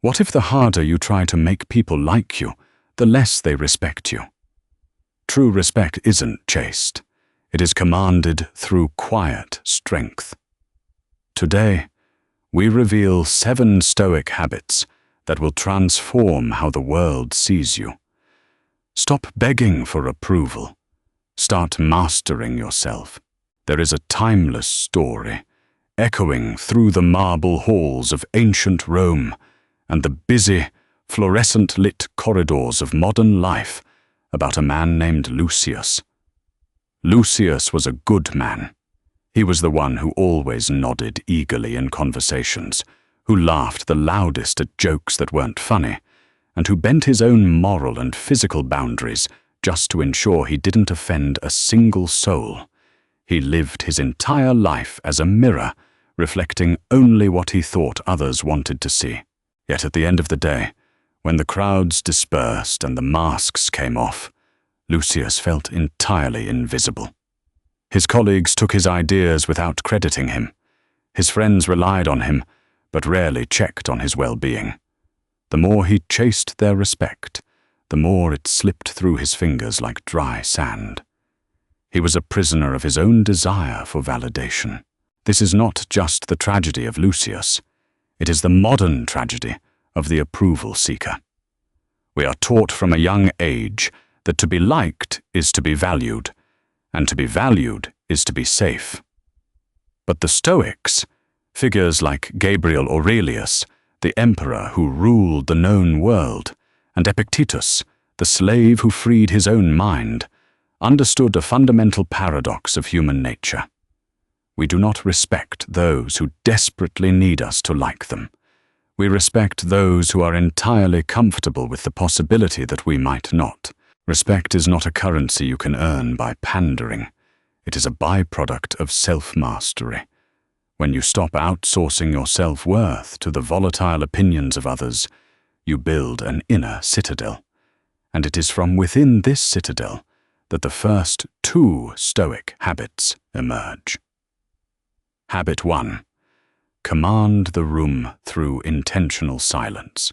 What if the harder you try to make people like you, the less they respect you? True respect isn't chaste. It is commanded through quiet strength. Today, we reveal 7 Stoic habits that will transform how the world sees you. Stop begging for approval. Start mastering yourself. There is a timeless story, echoing through the marble halls of ancient Rome and the busy, fluorescent-lit corridors of modern life, about a man named Lucius. Lucius was a good man. He was the one who always nodded eagerly in conversations, who laughed the loudest at jokes that weren't funny, and who bent his own moral and physical boundaries just to ensure he didn't offend a single soul. He lived his entire life as a mirror, reflecting only what he thought others wanted to see. Yet at the end of the day, when the crowds dispersed and the masks came off, Lucius felt entirely invisible. His colleagues took his ideas without crediting him. His friends relied on him, but rarely checked on his well-being. The more he chased their respect, the more it slipped through his fingers like dry sand. He was a prisoner of his own desire for validation. This is not just the tragedy of Lucius. It is the modern tragedy of the approval seeker. We are taught from a young age that to be liked is to be valued, and to be valued is to be safe. But the Stoics, figures like Gabriel Aurelius, the emperor who ruled the known world, and Epictetus, the slave who freed his own mind, understood a fundamental paradox of human nature. We do not respect those who desperately need us to like them. We respect those who are entirely comfortable with the possibility that we might not. Respect is not a currency you can earn by pandering. It is a byproduct of self-mastery. When you stop outsourcing your self-worth to the volatile opinions of others, you build an inner citadel. And it is from within this citadel that the first 2 Stoic habits emerge. Habit 1. Command the room through intentional silence.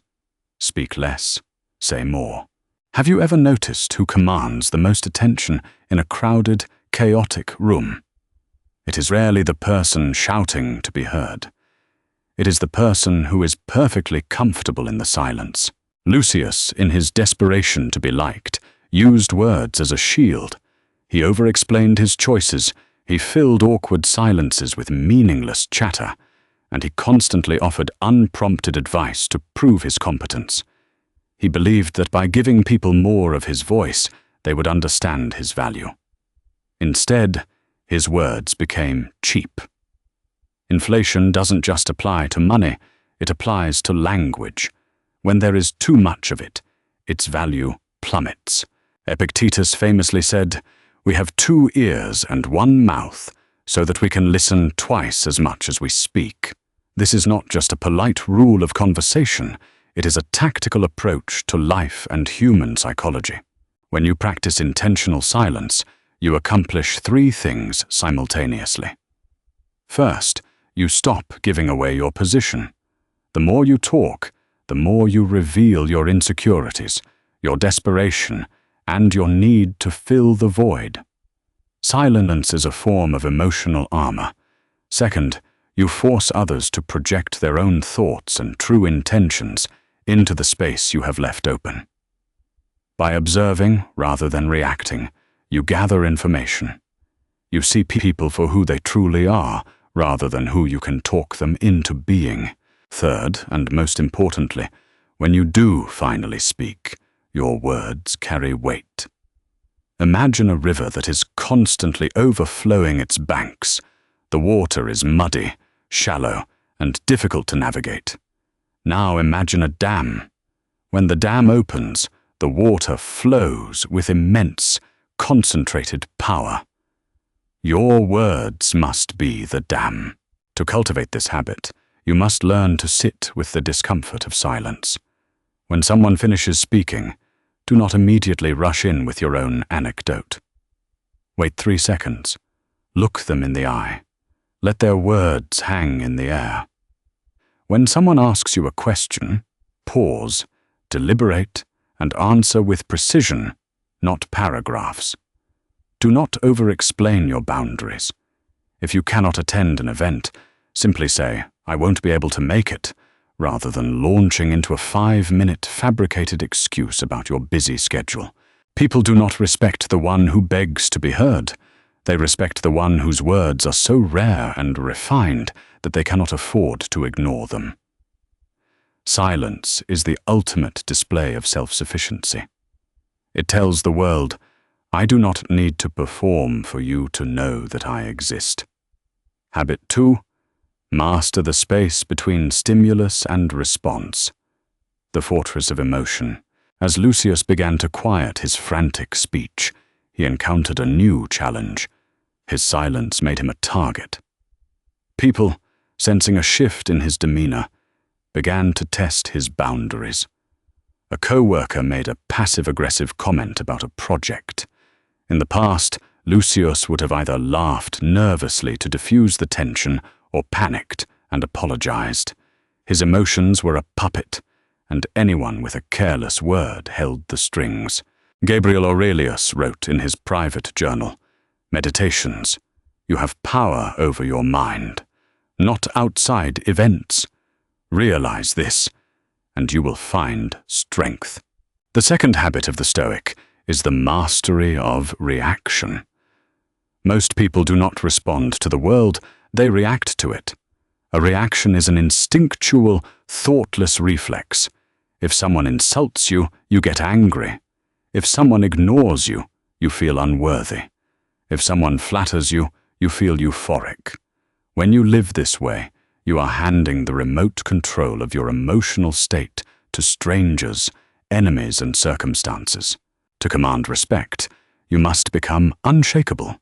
Speak less, say more. Have you ever noticed who commands the most attention in a crowded, chaotic room? It is rarely the person shouting to be heard. It is the person who is perfectly comfortable in the silence. Lucius, in his desperation to be liked, used words as a shield. He over-explained his choices, he filled awkward silences with meaningless chatter, and he constantly offered unprompted advice to prove his competence. He believed that by giving people more of his voice, they would understand his value. Instead, his words became cheap. Inflation doesn't just apply to money, it applies to language. When there is too much of it, its value plummets. Epictetus famously said, "We have 2 ears and 1 mouth, so that we can listen twice as much as we speak." This is not just a polite rule of conversation, it is a tactical approach to life and human psychology. When you practice intentional silence, you accomplish 3 things simultaneously. First, you stop giving away your position. The more you talk, the more you reveal your insecurities, your desperation, and your need to fill the void. Silence is a form of emotional armor. Second, you force others to project their own thoughts and true intentions into the space you have left open. By observing rather than reacting, you gather information. You see people for who they truly are, rather than who you can talk them into being. Third, and most importantly, when you do finally speak, your words carry weight. Imagine a river that is constantly overflowing its banks. The water is muddy, shallow, and difficult to navigate. Now imagine a dam. When the dam opens, the water flows with immense, concentrated power. Your words must be the dam. To cultivate this habit, you must learn to sit with the discomfort of silence. When someone finishes speaking, do not immediately rush in with your own anecdote. Wait 3 seconds. Look them in the eye. Let their words hang in the air. When someone asks you a question, pause, deliberate, and answer with precision, not paragraphs. Do not over-explain your boundaries. If you cannot attend an event, simply say, "I won't be able to make it," rather than launching into a 5-minute fabricated excuse about your busy schedule. People do not respect the one who begs to be heard. They respect the one whose words are so rare and refined that they cannot afford to ignore them. Silence is the ultimate display of self-sufficiency. It tells the world, "I do not need to perform for you to know that I exist." Habit 2. Master the space between stimulus and response. The fortress of emotion. As Lucius began to quiet his frantic speech, he encountered a new challenge. His silence made him a target. People, sensing a shift in his demeanor, began to test his boundaries. A co-worker made a passive-aggressive comment about a project. In the past, Lucius would have either laughed nervously to diffuse the tension or panicked and apologized. His emotions were a puppet, and anyone with a careless word held the strings. Gabriel Aurelius wrote in his private journal, "Meditations, you have power over your mind, not outside events. Realize this, and you will find strength." The second habit of the Stoic is the mastery of reaction. Most people do not respond to the world, they react to it. A reaction is an instinctual, thoughtless reflex. If someone insults you, you get angry. If someone ignores you, you feel unworthy. If someone flatters you, you feel euphoric. When you live this way, you are handing the remote control of your emotional state to strangers, enemies, and circumstances. To command respect, you must become unshakable.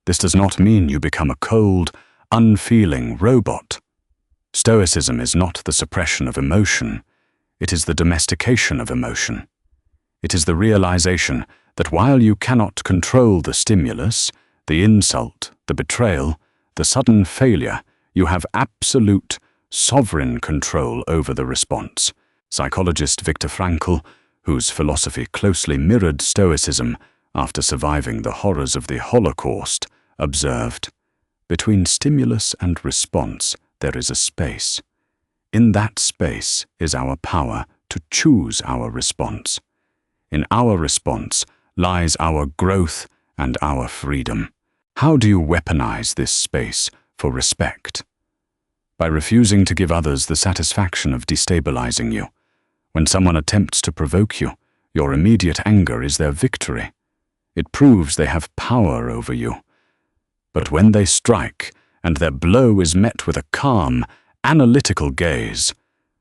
This does not mean you become a cold, unfeeling robot. Stoicism is not the suppression of emotion, it is the domestication of emotion. It is the realization that while you cannot control the stimulus, the insult, the betrayal, the sudden failure, you have absolute, sovereign control over the response. Psychologist Viktor Frankl, whose philosophy closely mirrored Stoicism after surviving the horrors of the Holocaust, observed, "Between stimulus and response, there is a space. In that space is our power to choose our response. In our response lies our growth and our freedom." How do you weaponize this space for respect? By refusing to give others the satisfaction of destabilizing you. When someone attempts to provoke you, your immediate anger is their victory. It proves they have power over you. But when they strike, and their blow is met with a calm, analytical gaze,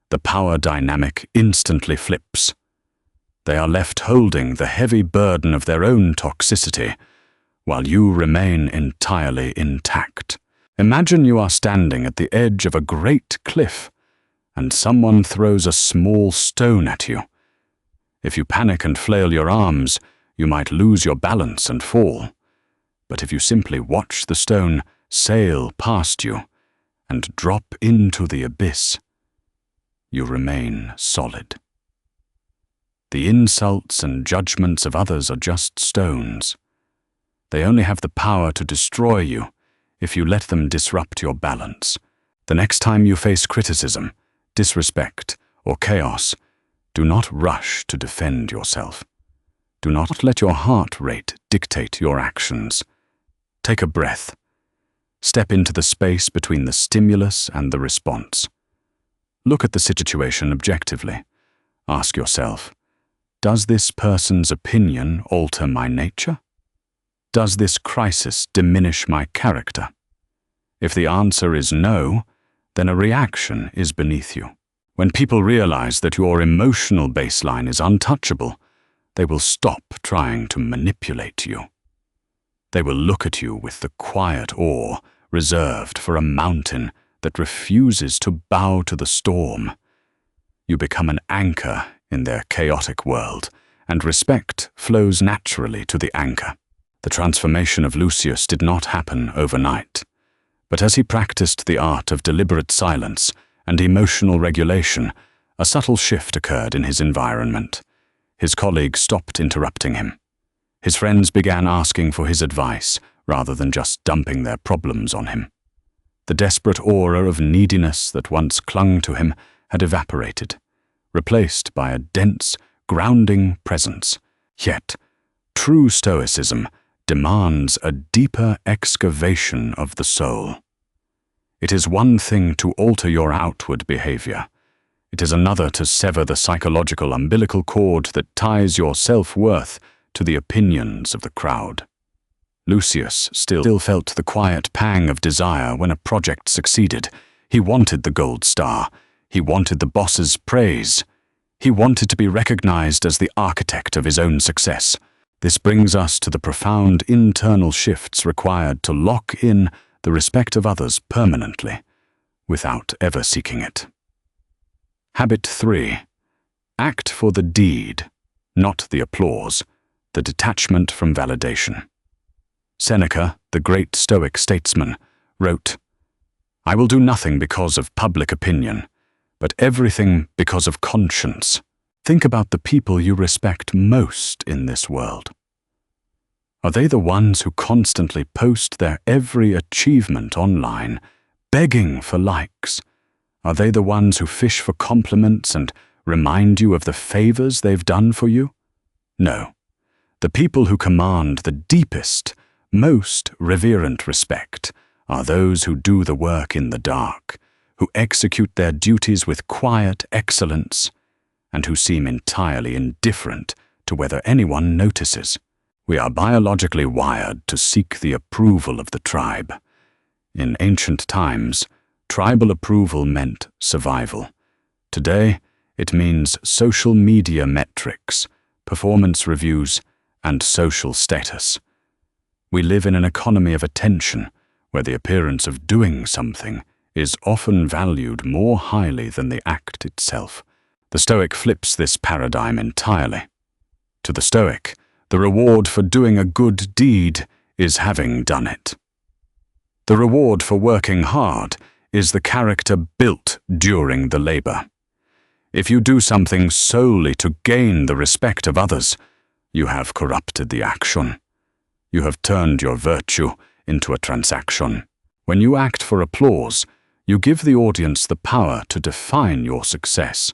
the power dynamic instantly flips. They are left holding the heavy burden of their own toxicity, while you remain entirely intact. Imagine you are standing at the edge of a great cliff, and someone throws a small stone at you. If you panic and flail your arms, you might lose your balance and fall. But if you simply watch the stone sail past you and drop into the abyss, you remain solid. The insults and judgments of others are just stones. They only have the power to destroy you if you let them disrupt your balance. The next time you face criticism, disrespect, or chaos, do not rush to defend yourself. Do not let your heart rate dictate your actions. Take a breath. Step into the space between the stimulus and the response. Look at the situation objectively. Ask yourself, does this person's opinion alter my nature? Does this crisis diminish my character? If the answer is no, then a reaction is beneath you. When people realize that your emotional baseline is untouchable, they will stop trying to manipulate you. They will look at you with the quiet awe reserved for a mountain that refuses to bow to the storm. You become an anchor in their chaotic world, and respect flows naturally to the anchor. The transformation of Lucius did not happen overnight, but as he practiced the art of deliberate silence and emotional regulation, A subtle shift occurred in his environment. His colleagues stopped interrupting him. His friends began asking for his advice rather than just dumping their problems on him. The desperate aura of neediness that once clung to him had evaporated, replaced by a dense, grounding presence. Yet, true Stoicism demands a deeper excavation of the soul. It is one thing to alter your outward behavior. It is another to sever the psychological umbilical cord that ties your self-worth to the opinions of the crowd. Lucius still felt the quiet pang of desire when a project succeeded. He wanted the gold star. He wanted the boss's praise. He wanted to be recognized as the architect of his own success. This brings us to the profound internal shifts required to lock in the respect of others permanently, without ever seeking it. Habit 3. Act for the deed, not the applause, the detachment from validation. Seneca, the great Stoic statesman, wrote, "I will do nothing because of public opinion, but everything because of conscience." Think about the people you respect most in this world. Are they the ones who constantly post their every achievement online, begging for likes? Are they the ones who fish for compliments and remind you of the favors they've done for you? No. The people who command the deepest, most reverent respect are those who do the work in the dark, who execute their duties with quiet excellence, and who seem entirely indifferent to whether anyone notices. We are biologically wired to seek the approval of the tribe. In ancient times, tribal approval meant survival. Today, it means social media metrics, performance reviews, and social status. We live in an economy of attention, where the appearance of doing something is often valued more highly than the act itself. The Stoic flips this paradigm entirely. To the Stoic, the reward for doing a good deed is having done it. The reward for working hard is the character built during the labor. If you do something solely to gain the respect of others, you have corrupted the action. You have turned your virtue into a transaction. When you act for applause, you give the audience the power to define your success.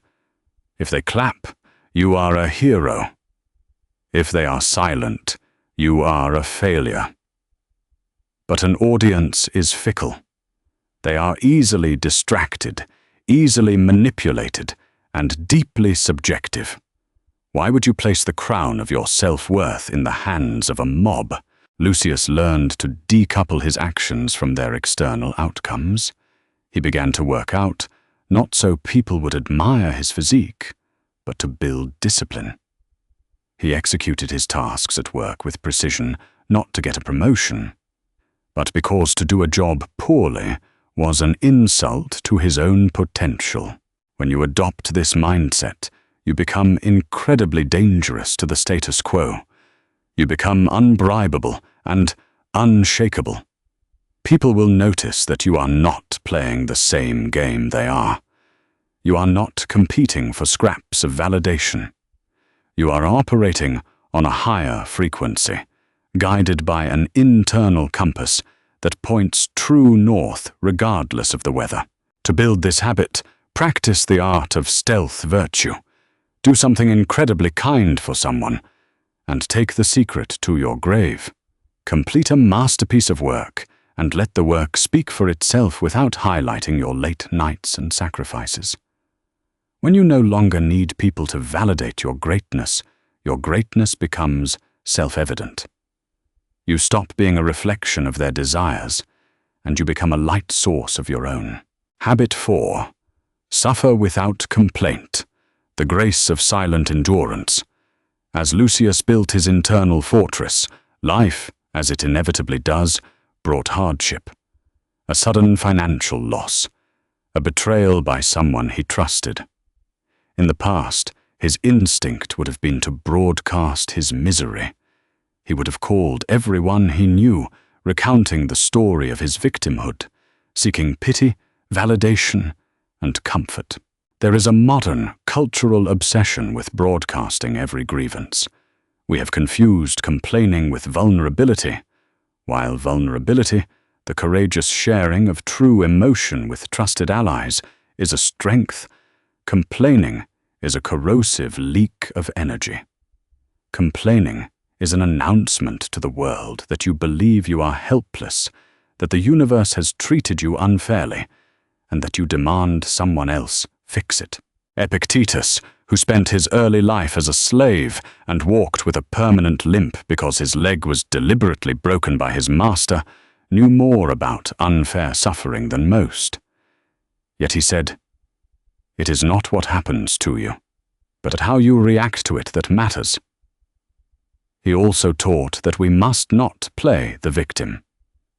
If they clap, you are a hero. If they are silent, you are a failure. But an audience is fickle. They are easily distracted, easily manipulated, and deeply subjective. Why would you place the crown of your self-worth in the hands of a mob? Lucius learned to decouple his actions from their external outcomes. He began to work out, not so people would admire his physique, but to build discipline. He executed his tasks at work with precision, not to get a promotion, but because to do a job poorly was an insult to his own potential. When you adopt this mindset, you become incredibly dangerous to the status quo. You become unbribable and unshakable. People will notice that you are not playing the same game they are. You are not competing for scraps of validation. You are operating on a higher frequency, guided by an internal compass that points true north regardless of the weather. To build this habit, practice the art of stealth virtue. Do something incredibly kind for someone, and take the secret to your grave. Complete a masterpiece of work, and let the work speak for itself without highlighting your late nights and sacrifices. When you no longer need people to validate your greatness becomes self-evident. You stop being a reflection of their desires, and you become a light source of your own. Habit 4. Suffer without complaint. The grace of silent endurance. As Lucius built his internal fortress, life, as it inevitably does, brought hardship. A sudden financial loss. A betrayal by someone he trusted. In the past, his instinct would have been to broadcast his misery. He would have called everyone he knew, recounting the story of his victimhood, seeking pity, validation, and comfort. There is a modern, cultural obsession with broadcasting every grievance. We have confused complaining with vulnerability, while vulnerability, the courageous sharing of true emotion with trusted allies, is a strength. Complaining is a corrosive leak of energy. Complaining is an announcement to the world that you believe you are helpless, that the universe has treated you unfairly, and that you demand someone else fix it. Epictetus, who spent his early life as a slave and walked with a permanent limp because his leg was deliberately broken by his master, knew more about unfair suffering than most. Yet he said, "It is not what happens to you, but how you react to it that matters." He also taught that we must not play the victim.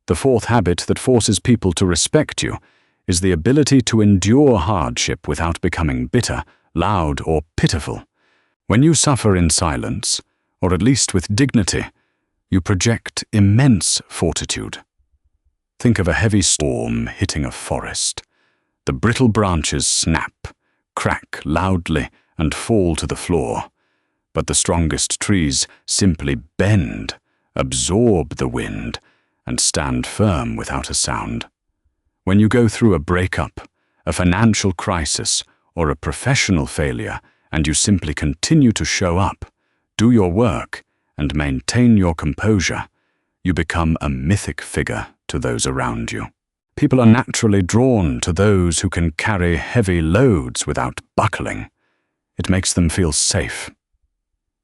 The fourth habit that forces people to respect you is the ability to endure hardship without becoming bitter, loud, or pitiful. When you suffer in silence, or at least with dignity, you project immense fortitude. Think of a heavy storm hitting a forest. The brittle branches snap, crack loudly, and fall to the floor. But the strongest trees simply bend, absorb the wind, and stand firm without a sound. When you go through a breakup, a financial crisis, or a professional failure, and you simply continue to show up, do your work, and maintain your composure, you become a mythic figure to those around you. People are naturally drawn to those who can carry heavy loads without buckling. It makes them feel safe.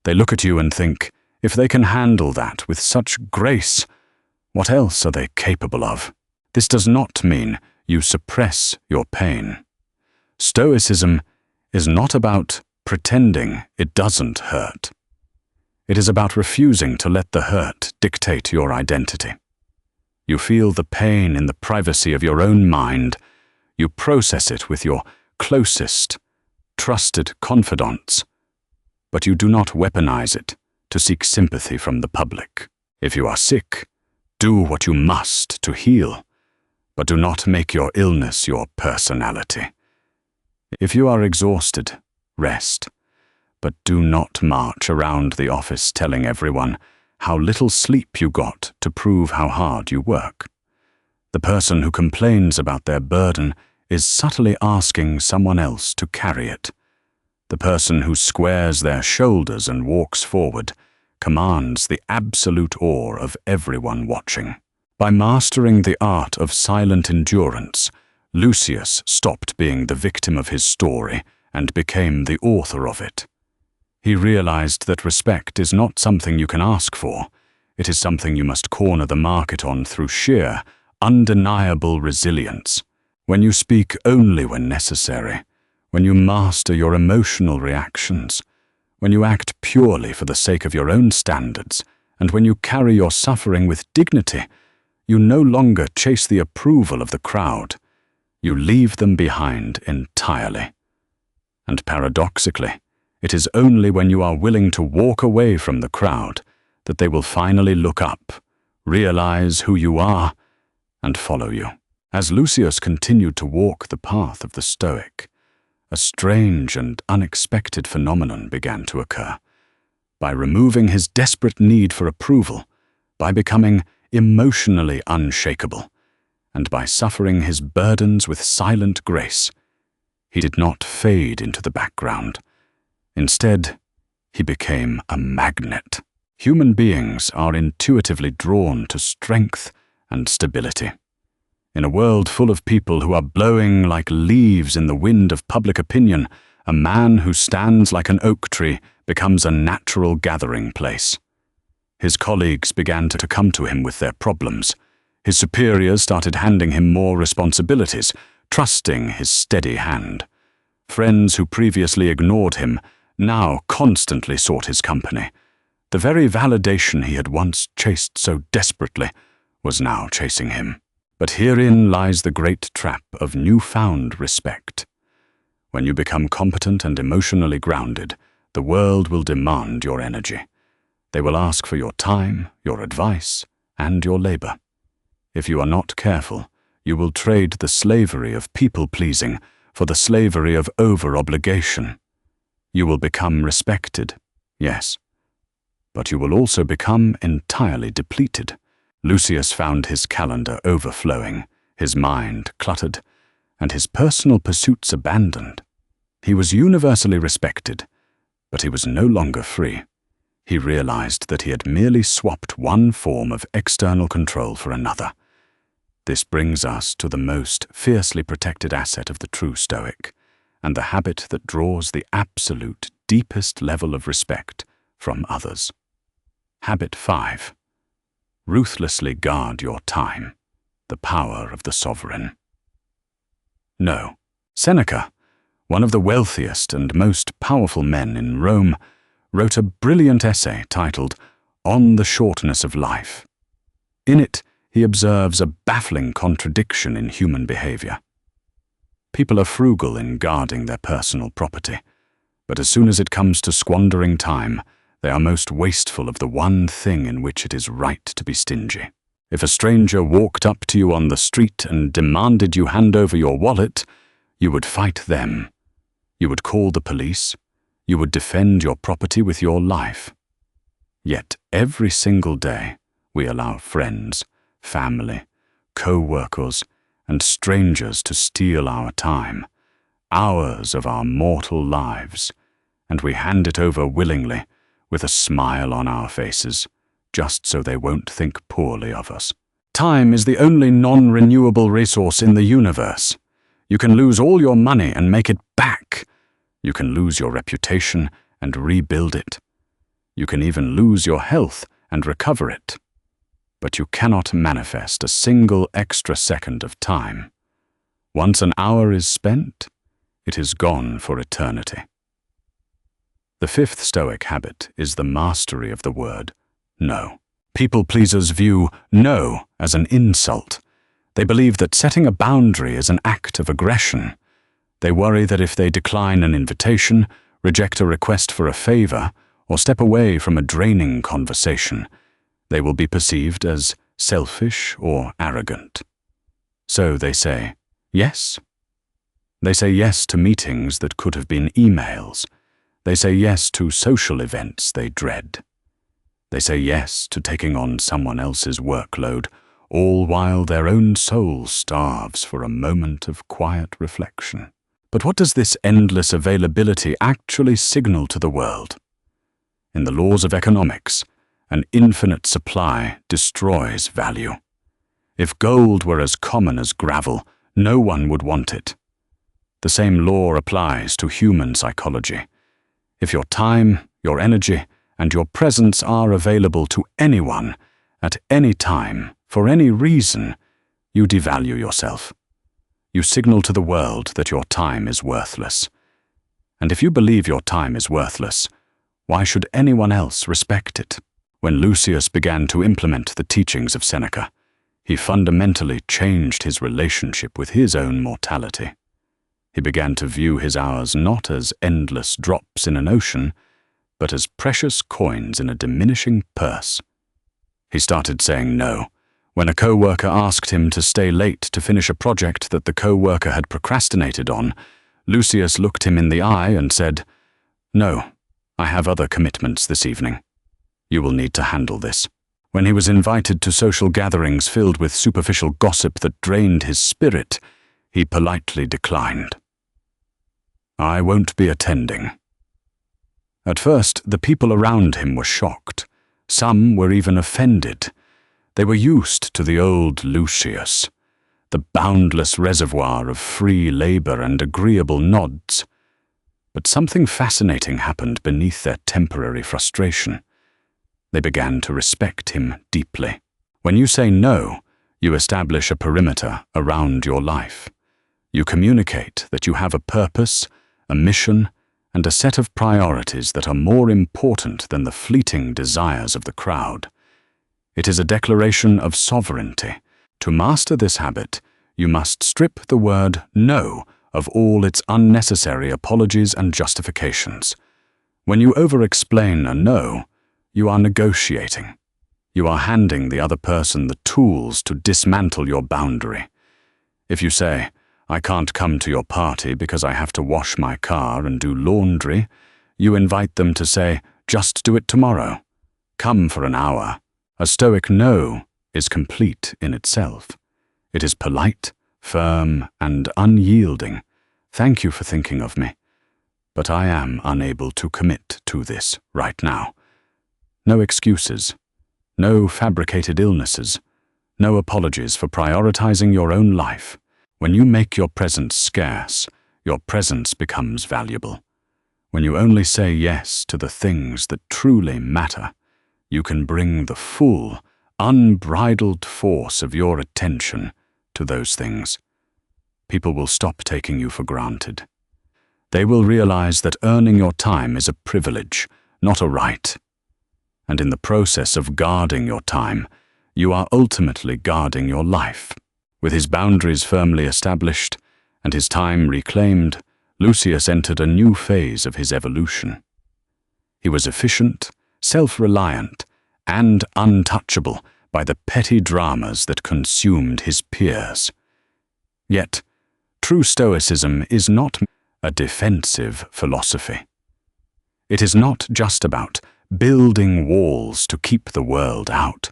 They look at you and think, if they can handle that with such grace, what else are they capable of? This does not mean you suppress your pain. Stoicism is not about pretending it doesn't hurt. It is about refusing to let the hurt dictate your identity. You feel the pain in the privacy of your own mind. You process it with your closest, trusted confidants, but you do not weaponize it to seek sympathy from the public. If you are sick, do what you must to heal, but do not make your illness your personality. If you are exhausted, rest, but do not march around the office telling everyone how little sleep you got to prove how hard you work. The person who complains about their burden is subtly asking someone else to carry it. The person who squares their shoulders and walks forward commands the absolute awe of everyone watching. By mastering the art of silent endurance, Lucius stopped being the victim of his story and became the author of it. He realized that respect is not something you can ask for. It is something you must corner the market on through sheer, undeniable resilience. When you speak only when necessary, when you master your emotional reactions, when you act purely for the sake of your own standards, and when you carry your suffering with dignity, you no longer chase the approval of the crowd. You leave them behind entirely. And paradoxically, it is only when you are willing to walk away from the crowd that they will finally look up, realize who you are, and follow you. As Lucius continued to walk the path of the Stoic, a strange and unexpected phenomenon began to occur. By removing his desperate need for approval, by becoming emotionally unshakable, and by suffering his burdens with silent grace, he did not fade into the background. Instead, he became a magnet. Human beings are intuitively drawn to strength and stability. In a world full of people who are blowing like leaves in the wind of public opinion, a man who stands like an oak tree becomes a natural gathering place. His colleagues began to come to him with their problems. His superiors started handing him more responsibilities, trusting his steady hand. Friends who previously ignored him now constantly sought his company. The very validation he had once chased so desperately was now chasing him. But herein lies the great trap of newfound respect. When you become competent and emotionally grounded, the world will demand your energy. They will ask for your time, your advice, and your labor. If you are not careful, you will trade the slavery of people-pleasing for the slavery of over-obligation. You will become respected, yes, but you will also become entirely depleted. Lucius found his calendar overflowing, his mind cluttered, and his personal pursuits abandoned. He was universally respected, but he was no longer free. He realized that he had merely swapped one form of external control for another. This brings us to the most fiercely protected asset of the true Stoic, and the habit that draws the absolute deepest level of respect from others. Habit 5. Ruthlessly guard your time, the power of the sovereign. No. Seneca, one of the wealthiest and most powerful men in Rome, wrote a brilliant essay titled On the Shortness of Life. In it, he observes a baffling contradiction in human behavior. People are frugal in guarding their personal property, but as soon as it comes to squandering time, they are most wasteful of the one thing in which it is right to be stingy. If a stranger walked up to you on the street and demanded you hand over your wallet, you would fight them. You would call the police. You would defend your property with your life. Yet every single day, we allow friends, family, co-workers, and strangers to steal our time, hours of our mortal lives, and we hand it over willingly, with a smile on our faces, just so they won't think poorly of us. Time is the only non-renewable resource in the universe. You can lose all your money and make it back. You can lose your reputation and rebuild it. You can even lose your health and recover it. But you cannot manifest a single extra second of time. Once an hour is spent, it is gone for eternity. The fifth Stoic habit is the mastery of the word no. People pleasers view no as an insult. They believe that setting a boundary is an act of aggression. They worry that if they decline an invitation, reject a request for a favor, or step away from a draining conversation, they will be perceived as selfish or arrogant. So they say yes. They say yes to meetings that could have been emails. They say yes to social events they dread. They say yes to taking on someone else's workload, all while their own soul starves for a moment of quiet reflection. But what does this endless availability actually signal to the world? In the laws of economics, an infinite supply destroys value. If gold were as common as gravel, no one would want it. The same law applies to human psychology. If your time, your energy, and your presence are available to anyone, at any time, for any reason, you devalue yourself. You signal to the world that your time is worthless. And if you believe your time is worthless, why should anyone else respect it? When Lucius began to implement the teachings of Seneca, he fundamentally changed his relationship with his own mortality. He began to view his hours not as endless drops in an ocean, but as precious coins in a diminishing purse. He started saying no. When a co-worker asked him to stay late to finish a project that the co-worker had procrastinated on, Lucius looked him in the eye and said, "No, I have other commitments this evening. You will need to handle this." When he was invited to social gatherings filled with superficial gossip that drained his spirit, he politely declined. "I won't be attending." At first, the people around him were shocked. Some were even offended. They were used to the old Lucius, the boundless reservoir of free labor and agreeable nods. But something fascinating happened beneath their temporary frustration. They began to respect him deeply. When you say no, you establish a perimeter around your life. You communicate that you have a purpose, a mission, and a set of priorities that are more important than the fleeting desires of the crowd. It is a declaration of sovereignty. To master this habit, you must strip the word no of all its unnecessary apologies and justifications. When you over-explain a no, you are negotiating. You are handing the other person the tools to dismantle your boundary. If you say, I can't come to your party because I have to wash my car and do laundry, you invite them to say, just do it tomorrow. Come for an hour. A Stoic no is complete in itself. It is polite, firm, and unyielding. Thank you for thinking of me, but I am unable to commit to this right now. No excuses, no fabricated illnesses, no apologies for prioritizing your own life. When you make your presence scarce, your presence becomes valuable. When you only say yes to the things that truly matter, you can bring the full, unbridled force of your attention to those things. People will stop taking you for granted. They will realize that earning your time is a privilege, not a right. And in the process of guarding your time, you are ultimately guarding your life. With his boundaries firmly established and his time reclaimed, Lucius entered a new phase of his evolution. He was efficient, self-reliant, and untouchable by the petty dramas that consumed his peers. Yet, true Stoicism is not a defensive philosophy. It is not just about building walls to keep the world out.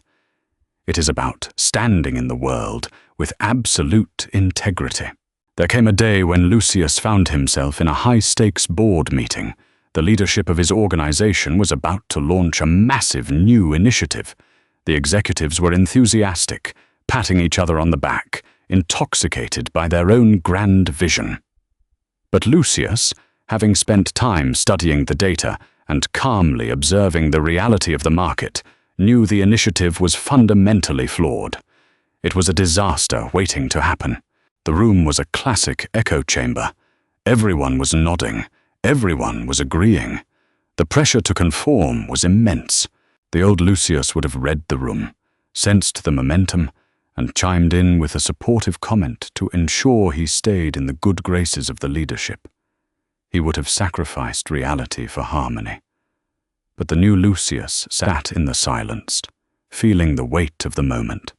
It is about standing in the world with absolute integrity. There came a day when Lucius found himself in a high-stakes board meeting. The leadership of his organization was about to launch a massive new initiative. The executives were enthusiastic, patting each other on the back, intoxicated by their own grand vision. But Lucius, having spent time studying the data and calmly observing the reality of the market, knew the initiative was fundamentally flawed. It was a disaster waiting to happen. The room was a classic echo chamber. Everyone was nodding. Everyone was agreeing. The pressure to conform was immense. The old Lucius would have read the room, sensed the momentum, and chimed in with a supportive comment to ensure he stayed in the good graces of the leadership. He would have sacrificed reality for harmony. But the new Lucius sat in the silence, feeling the weight of the moment.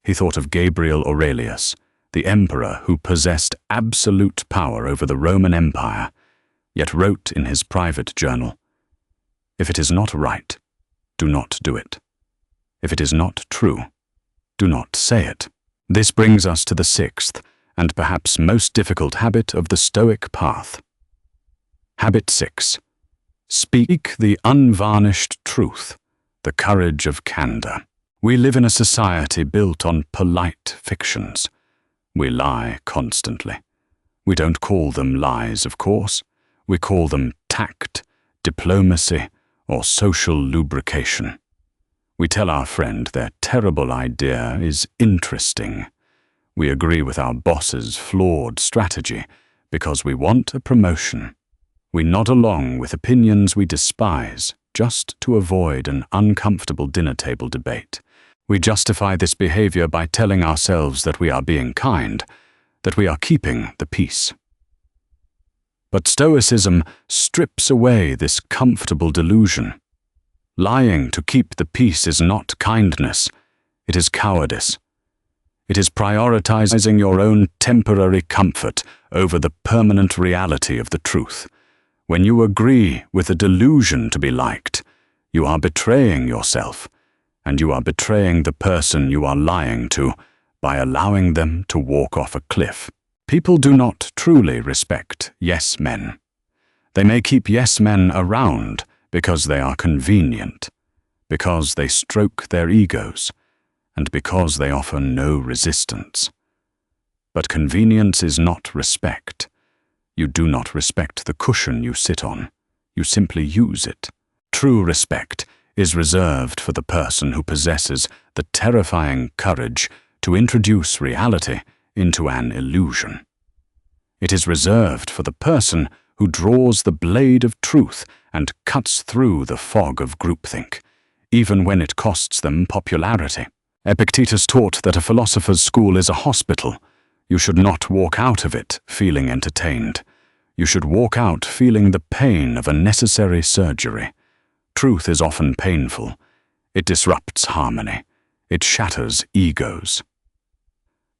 He thought of Gabriel Aurelius, the emperor who possessed absolute power over the Roman Empire, yet wrote in his private journal, "If it is not right, do not do it. If it is not true, do not say it." This brings us to the sixth and perhaps most difficult habit of the Stoic path. Habit 6. Speak the unvarnished truth, the courage of candor. We live in a society built on polite fictions. We lie constantly. We don't call them lies, of course. We call them tact, diplomacy, or social lubrication. We tell our friend their terrible idea is interesting. We agree with our boss's flawed strategy because we want a promotion. We nod along with opinions we despise just to avoid an uncomfortable dinner table debate. We justify this behavior by telling ourselves that we are being kind, that we are keeping the peace. But Stoicism strips away this comfortable delusion. Lying to keep the peace is not kindness, it is cowardice. It is prioritizing your own temporary comfort over the permanent reality of the truth. When you agree with a delusion to be liked, you are betraying yourself, and you are betraying the person you are lying to by allowing them to walk off a cliff. People do not truly respect yes men. They may keep yes men around because they are convenient, because they stroke their egos, and because they offer no resistance. But convenience is not respect. You do not respect the cushion you sit on. You simply use it. True respect is reserved for the person who possesses the terrifying courage to introduce reality into an illusion. It is reserved for the person who draws the blade of truth and cuts through the fog of groupthink, even when it costs them popularity. Epictetus taught that a philosopher's school is a hospital. You should not walk out of it feeling entertained. You should walk out feeling the pain of a necessary surgery. Truth is often painful. It disrupts harmony. It shatters egos.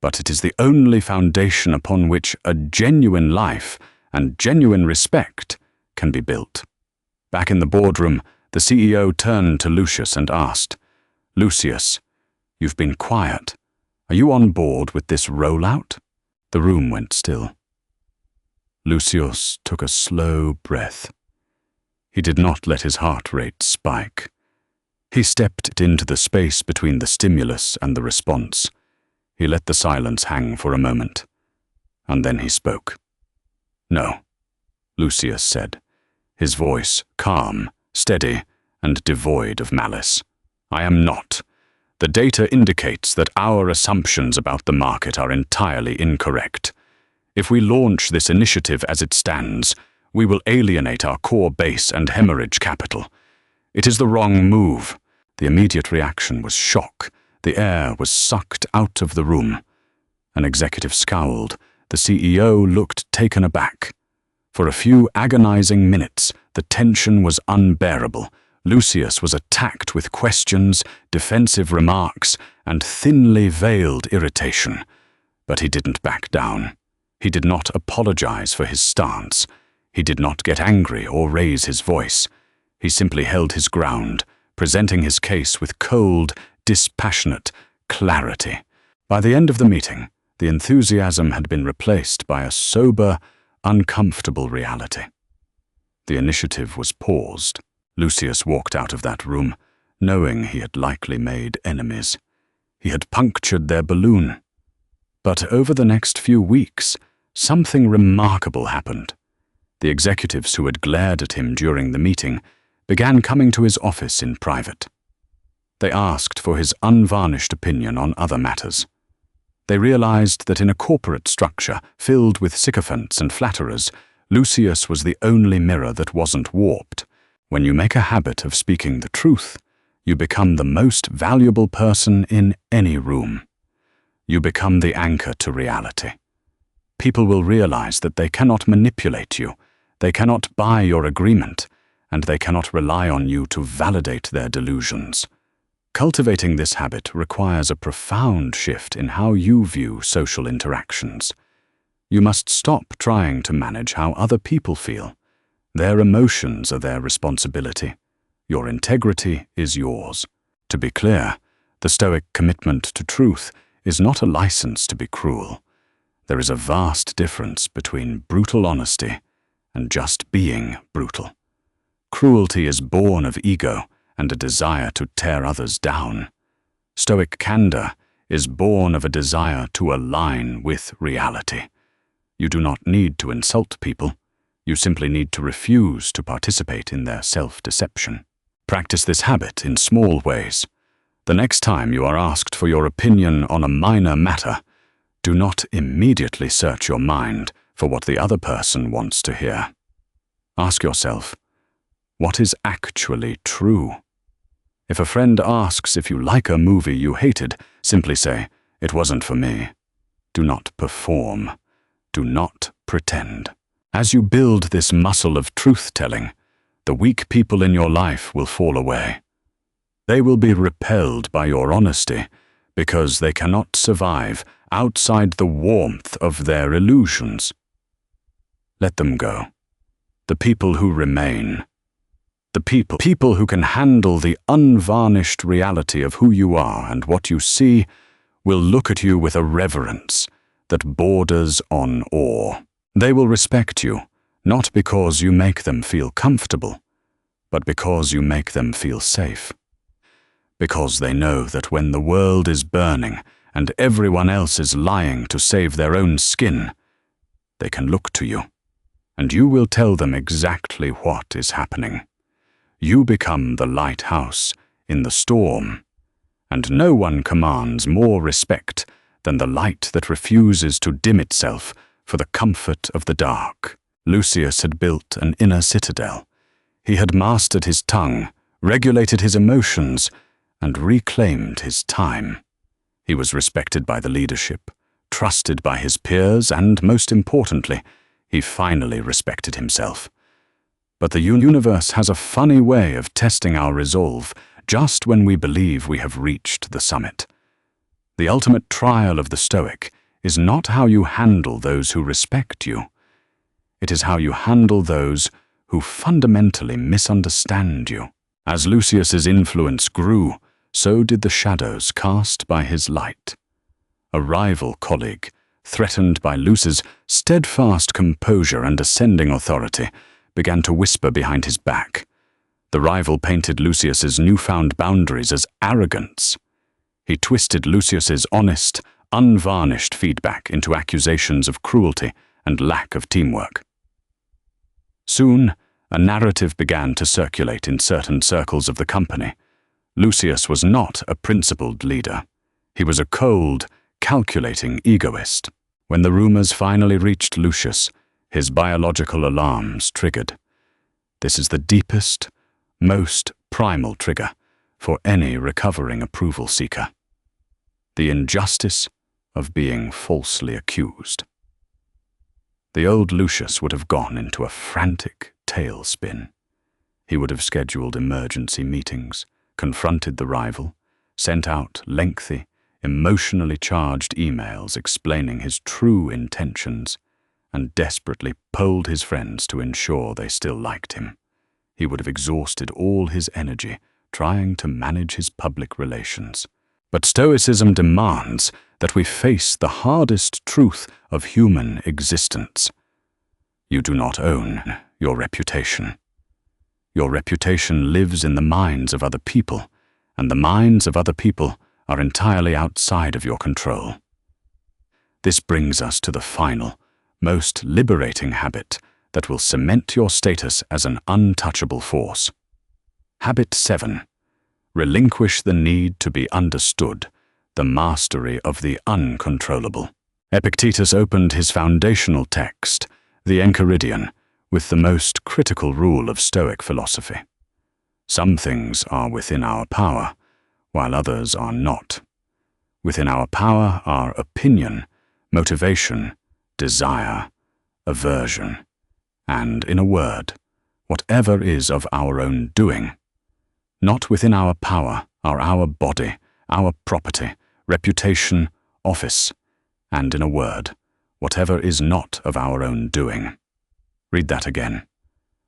but it is the only foundation upon which a genuine life and genuine respect can be built. Back in the boardroom, the CEO turned to Lucius and asked, "Lucius, you've been quiet. Are you on board with this rollout?" The room went still. Lucius took a slow breath. He did not let his heart rate spike. He stepped into the space between the stimulus and the response. He let the silence hang for a moment, and then he spoke. "No," Lucius said, his voice calm, steady, and devoid of malice. "I am not. The data indicates that our assumptions about the market are entirely incorrect. If we launch this initiative as it stands, we will alienate our core base and hemorrhage capital. It is the wrong move." The immediate reaction was shock. The air was sucked out of the room. An executive scowled. The CEO looked taken aback. For a few agonizing minutes, the tension was unbearable. Lucius was attacked with questions, defensive remarks, and thinly veiled irritation. But he didn't back down. He did not apologize for his stance. He did not get angry or raise his voice. He simply held his ground, presenting his case with cold, dispassionate clarity. By the end of the meeting, the enthusiasm had been replaced by a sober, uncomfortable reality. The initiative was paused. Lucius walked out of that room, knowing he had likely made enemies. He had punctured their balloon. But over the next few weeks, something remarkable happened. The executives who had glared at him during the meeting began coming to his office in private. They asked for his unvarnished opinion on other matters. They realized that in a corporate structure filled with sycophants and flatterers, Lucius was the only mirror that wasn't warped. When you make a habit of speaking the truth, you become the most valuable person in any room. You become the anchor to reality. People will realize that they cannot manipulate you, they cannot buy your agreement, and they cannot rely on you to validate their delusions. Cultivating this habit requires a profound shift in how you view social interactions. You must stop trying to manage how other people feel. Their emotions are their responsibility. Your integrity is yours. To be clear, the Stoic commitment to truth is not a license to be cruel. There is a vast difference between brutal honesty and just being brutal. Cruelty is born of ego and a desire to tear others down. Stoic candor is born of a desire to align with reality. You do not need to insult people. You simply need to refuse to participate in their self-deception. Practice this habit in small ways. The next time you are asked for your opinion on a minor matter, do not immediately search your mind for what the other person wants to hear. Ask yourself, what is actually true? If a friend asks if you like a movie you hated, simply say, "It wasn't for me." Do not perform. Do not pretend. As you build this muscle of truth-telling, the weak people in your life will fall away. They will be repelled by your honesty because they cannot survive outside the warmth of their illusions. Let them go. The people who remain, the people who can handle the unvarnished reality of who you are and what you see, will look at you with a reverence that borders on awe. They will respect you, not because you make them feel comfortable, but because you make them feel safe. Because they know that when the world is burning and everyone else is lying to save their own skin, they can look to you, and you will tell them exactly what is happening. You become the lighthouse in the storm, and no one commands more respect than the light that refuses to dim itself for the comfort of the dark. Lucius had built an inner citadel. He had mastered his tongue, regulated his emotions, and reclaimed his time. He was respected by the leadership, trusted by his peers, and, most importantly, he finally respected himself. But the universe has a funny way of testing our resolve just when we believe we have reached the summit. The ultimate trial of the Stoic is not how you handle those who respect you. It is how you handle those who fundamentally misunderstand you. As Lucius's influence grew, so did the shadows cast by his light. A rival colleague, threatened by Lucius's steadfast composure and ascending authority, began to whisper behind his back. The rival painted Lucius's newfound boundaries as arrogance. He twisted Lucius's honest, unvarnished feedback into accusations of cruelty and lack of teamwork. Soon, a narrative began to circulate in certain circles of the company. Lucius was not a principled leader. He was a cold, calculating egoist. When the rumors finally reached Lucius, his biological alarms triggered. This is the deepest, most primal trigger for any recovering approval seeker. The injustice of being falsely accused. The old Lucius would have gone into a frantic tailspin. He would have scheduled emergency meetings, confronted the rival, sent out lengthy, emotionally charged emails explaining his true intentions, and desperately polled his friends to ensure they still liked him. He would have exhausted all his energy trying to manage his public relations. But Stoicism demands that we face the hardest truth of human existence. You do not own your reputation. Your reputation lives in the minds of other people, and the minds of other people are entirely outside of your control. This brings us to the final, most liberating habit that will cement your status as an untouchable force. Habit 7. Relinquish the need to be understood, the mastery of the uncontrollable. Epictetus opened his foundational text, the Enchiridion, with the most critical rule of Stoic philosophy. Some things are within our power, while others are not. Within our power are opinion, motivation, desire, aversion, and, in a word, whatever is of our own doing. Not within our power are our body, our property, reputation, office, and, in a word, whatever is not of our own doing. Read that again.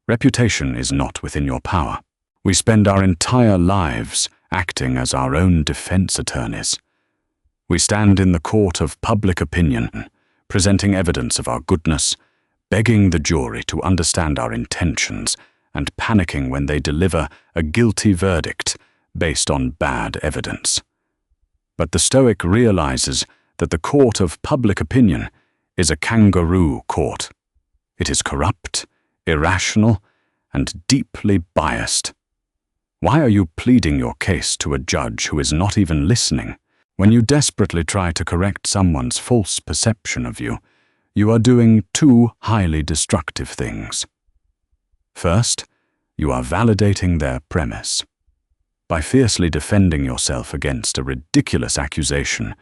Reputation is not within your power. We spend our entire lives acting as our own defense attorneys. We stand in the court of public opinion, presenting evidence of our goodness, begging the jury to understand our intentions, and panicking when they deliver a guilty verdict based on bad evidence. But the Stoic realizes that the court of public opinion is a kangaroo court. It is corrupt, irrational, and deeply biased. Why are you pleading your case to a judge who is not even listening? When you desperately try to correct someone's false perception of you, you are doing two highly destructive things. First, you are validating their premise. By fiercely defending yourself against a ridiculous accusation,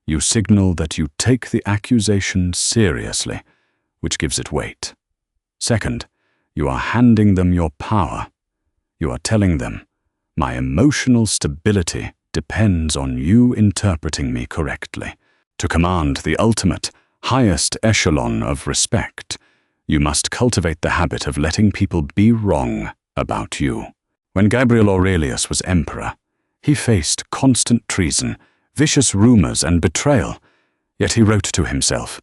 you signal that you take the accusation seriously, which gives it weight. Second, you are handing them your power. You are telling them, my emotional stability depends on you interpreting me correctly. To command the ultimate, highest echelon of respect, you must cultivate the habit of letting people be wrong about you. When Gabriel Aurelius was emperor, he faced constant treason, vicious rumors, and betrayal, yet he wrote to himself,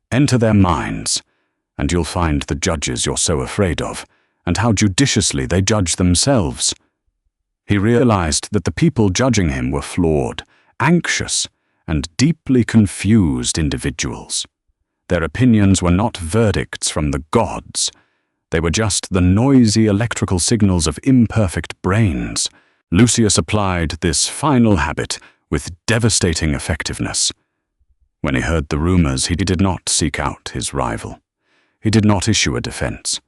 "Enter their minds, and you'll find the judges you're so afraid of, and how judiciously they judge themselves." He realized that the people judging him were flawed, anxious, and deeply confused individuals. Their opinions were not verdicts from the gods. They were just the noisy electrical signals of imperfect brains. Lucius applied this final habit with devastating effectiveness. When he heard the rumors, he did not seek out his rival. He did not issue a defense.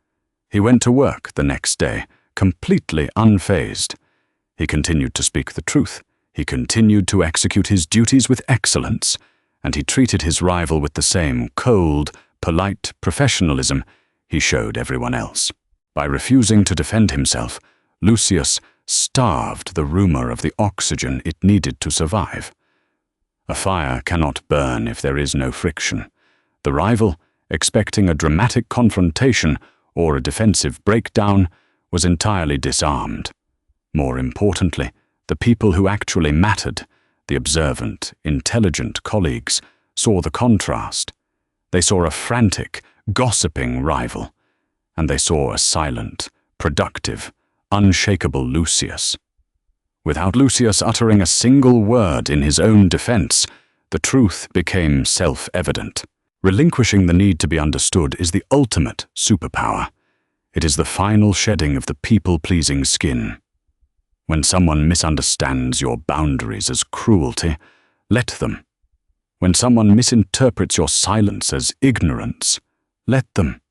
He went to work the next day, completely unfazed. He continued to speak the truth. He continued to execute his duties with excellence, and he treated his rival with the same cold, polite professionalism he showed everyone else. By refusing to defend himself, Lucius starved the rumor of the oxygen it needed to survive. A fire cannot burn if there is no friction. The rival, expecting a dramatic confrontation or a defensive breakdown, was entirely disarmed. More importantly, the people who actually mattered, the observant, intelligent colleagues, saw the contrast. They saw a frantic, gossiping rival, and they saw a silent, productive, unshakable Lucius. Without Lucius uttering a single word in his own defense, the truth became self-evident. Relinquishing the need to be understood is the ultimate superpower. It is the final shedding of the people-pleasing skin. When someone misunderstands your boundaries as cruelty, let them. When someone misinterprets your silence as ignorance, let them.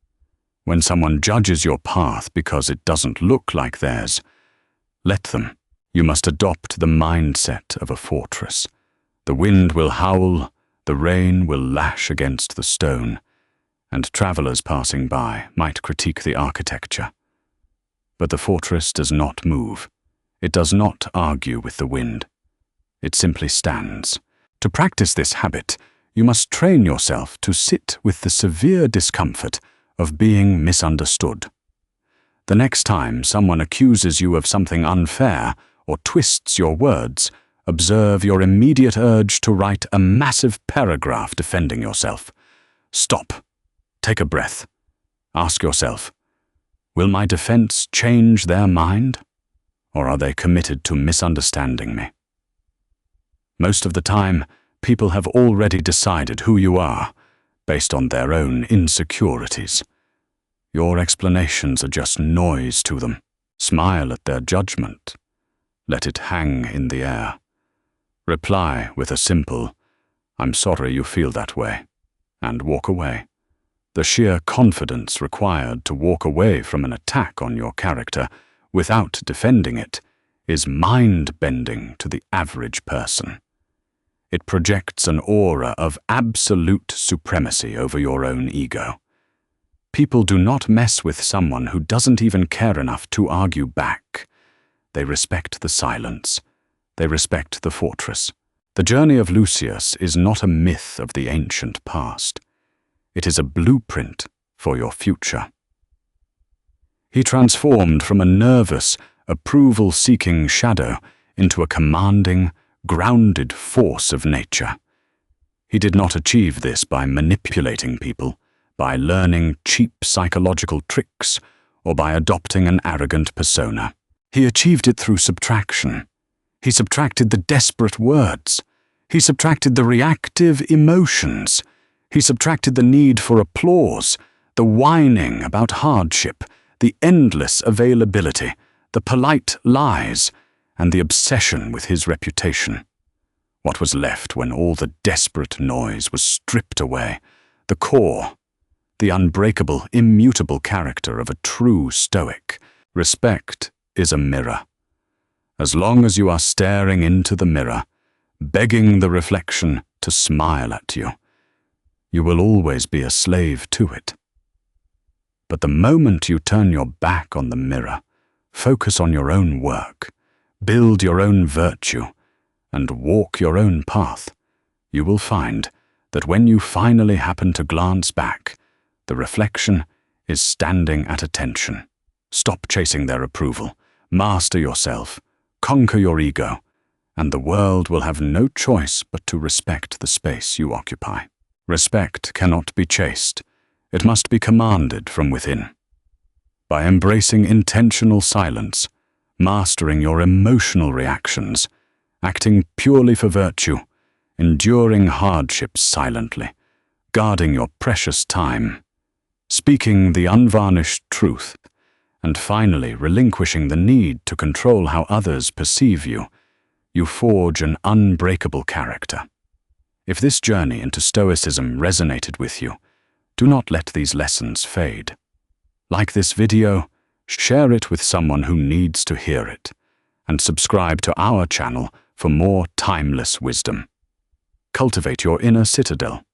When someone judges your path because it doesn't look like theirs, let them. You must adopt the mindset of a fortress. The wind will howl, the rain will lash against the stone, and travelers passing by might critique the architecture. But the fortress does not move. It does not argue with the wind. It simply stands. To practice this habit, you must train yourself to sit with the severe discomfort of being misunderstood. The next time someone accuses you of something unfair or twists your words, observe your immediate urge to write a massive paragraph defending yourself. Stop. Take a breath. Ask yourself, will my defense change their mind, or are they committed to misunderstanding me? Most of the time, people have already decided who you are, based on their own insecurities. Your explanations are just noise to them. Smile at their judgment. Let it hang in the air. Reply with a simple, "I'm sorry you feel that way," and walk away. The sheer confidence required to walk away from an attack on your character without defending it is mind-bending to the average person. It projects an aura of absolute supremacy over your own ego. People do not mess with someone who doesn't even care enough to argue back. They respect the silence. They respect the fortress. The journey of Lucius is not a myth of the ancient past. It is a blueprint for your future. He transformed from a nervous, approval-seeking shadow into a commanding, grounded force of nature. He did not achieve this by manipulating people, by learning cheap psychological tricks, or by adopting an arrogant persona. He achieved it through subtraction. He subtracted the desperate words. He subtracted the reactive emotions. He subtracted the need for applause, the whining about hardship, the endless availability, the polite lies, and the obsession with his reputation. What was left when all the desperate noise was stripped away? The core, the unbreakable, immutable character of a true Stoic. Respect is a mirror. As long as you are staring into the mirror, begging the reflection to smile at you, you will always be a slave to it. But the moment you turn your back on the mirror, focus on your own work, build your own virtue, and walk your own path, you will find that when you finally happen to glance back, the reflection is standing at attention. Stop chasing their approval, master yourself, conquer your ego, and the world will have no choice but to respect the space you occupy. Respect cannot be chased. It must be commanded from within. By embracing intentional silence, mastering your emotional reactions, acting purely for virtue, enduring hardships silently, guarding your precious time, speaking the unvarnished truth, and finally relinquishing the need to control how others perceive you, you forge an unbreakable character. If this journey into Stoicism resonated with you, do not let these lessons fade. Like this video, share it with someone who needs to hear it, and subscribe to our channel for more timeless wisdom. Cultivate your inner citadel.